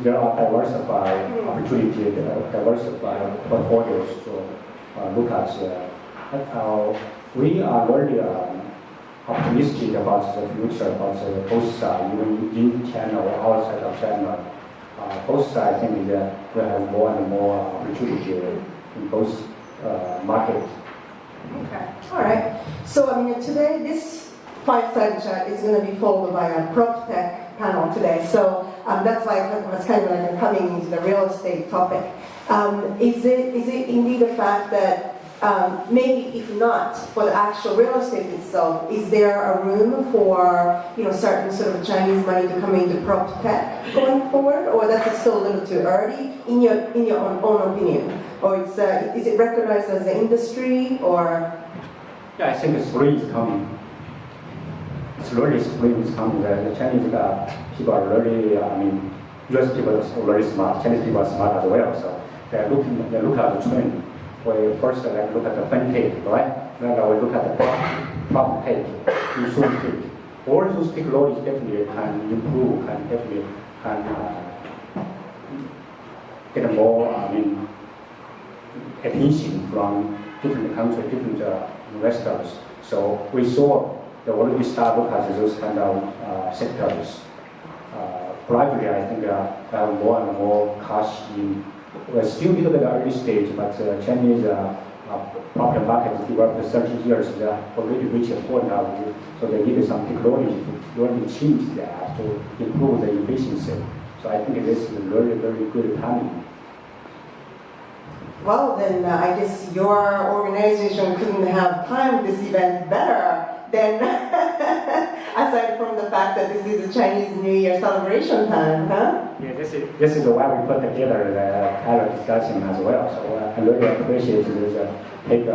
there are diversified opportunities, diversified portfolios to look at. We are very optimistic about the future, about both sides, even in China or outside of China. Both sides, I think, will have more and more opportunity in both markets. Okay, all right. So, I mean, today this Fireside chat is going to be followed by a prop tech panel today. So that's why it was kind of like coming into the real estate topic. Is it indeed the fact that maybe if not for the actual real estate itself, is there a room for certain sort of Chinese money to come into prop tech going forward, or that's still a little too early in your own opinion, or is it recognized as an industry, or? Yeah, I think spring is coming. It's really spring is coming. The Chinese people are really, US people are very smart. Chinese people are smart as well, so they look at the trend. We first look at the fund page, right? Then we look at the prop page, insurance page. All those technologies definitely can improve, can get more, attention from different countries, different investors. So we saw the already start look at those kind of sectors. Gradually, I think have more and more cash in. We're still a little bit early stage, but Chinese property market has developed 30 years. They already reached a point now, so they need some technology to really change that to improve the efficiency. So I think this is very, very good timing. Well, then I guess your organization couldn't have timed this event better than aside from the fact that this is a Chinese New Year celebration time, huh? Yeah, this is why we put together the panel discussion as well. So I really appreciate these big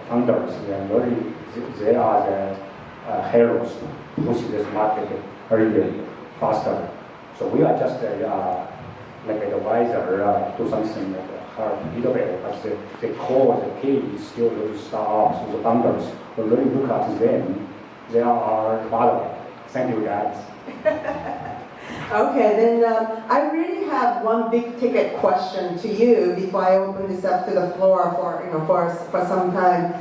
founders. They are the heroes pushing this market earlier, faster. So we are just like an advisor, do something hard a little bit, but the core, the key is still to start off. So the founders, we really look at them. They are our model. Thank you, guys. Okay, then I really have one big ticket question to you before I open this up to the floor for some time.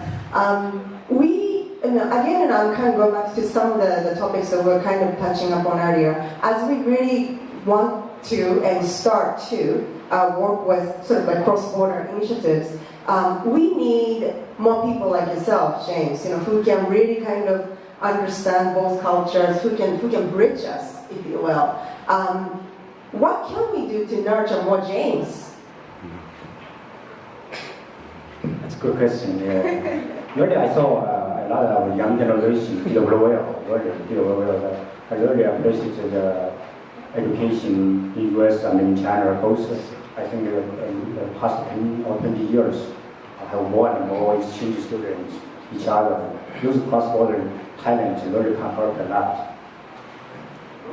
Again, and I'm kind of going back to some of the topics that we're kind of touching upon earlier. As we really want to and start to work with sort of like cross-border initiatives, we need more people like yourself, James, who can really kind of understand both cultures, who can bridge us, if you will. What can we do to nurture more James? That's a good question. Yeah. Really, I saw a lot of young generation do very well. I really appreciate the education in US and in China both. I think in the past 10 or 20 years, I have more and more exchange students each other. Use cross-border talent really can help a lot.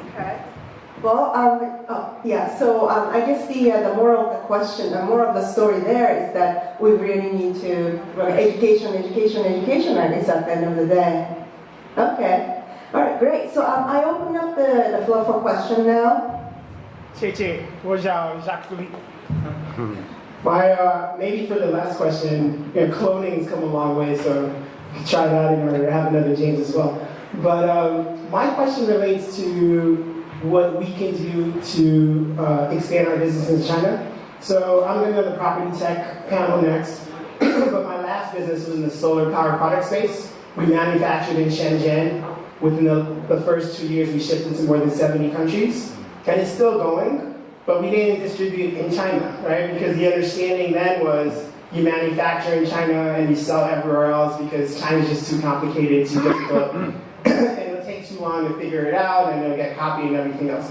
Okay. Well, So I guess the moral of the question, the moral of the story there is that we really need to education. I guess at the end of the day. Okay. All right. Great. So I open up the floor for question now. 谢谢，我叫 Jacques Philippe. Maybe for the last question, cloning's come a long way, so we could try that in order to have another James as well. But my question relates to what we can do to expand our business in China. So I'm going to go to the property tech panel next, but my last business was in the solar power product space. We manufactured in Shenzhen. Within the first 2 years, we shipped into more than 70 countries. And it's still going, but we didn't distribute in China, right? Because the understanding then was you manufacture in China and you sell everywhere else because China's just too complicated, too difficult, and it'll take too long to figure it out, and it'll get copied and everything else.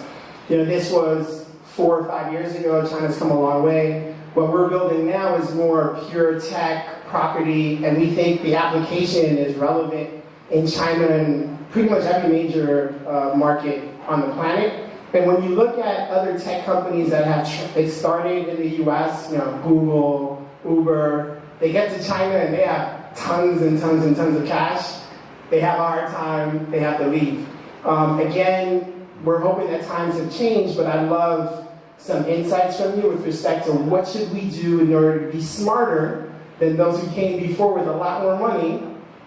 This was 4 or 5 years ago. China's come a long way. What we're building now is more pure tech property, and we think the application is relevant in China and pretty much every major market on the planet. And when you look at other tech companies that have started in the US, Google, Uber, they get to China and they have tons and tons and tons of cash. They have a hard time, they have to leave. Again, we're hoping that times have changed, but I'd love some insights from you with respect to what should we do in order to be smarter than those who came before with a lot more money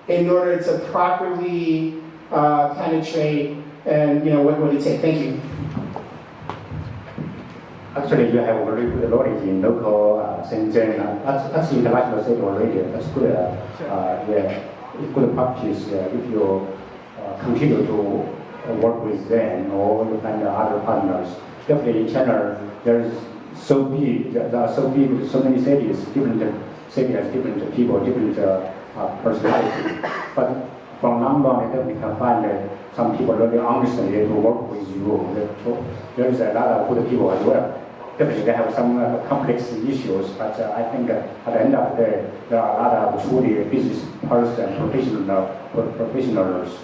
in order to properly penetrate, and what would it take? Thank you. Actually, you have very good knowledge in local Shenzhen. That's international city already. That's good. Good practice. If you continue to work with them or you find other partners. Definitely in China, there are so many cities, different cities has different people, different personality. But from number on, we can find some people really understand to work with you. There is a lot of good people as well. Definitely they have some complex issues, but I think at the end of the day, there are a lot of truly business person, professionals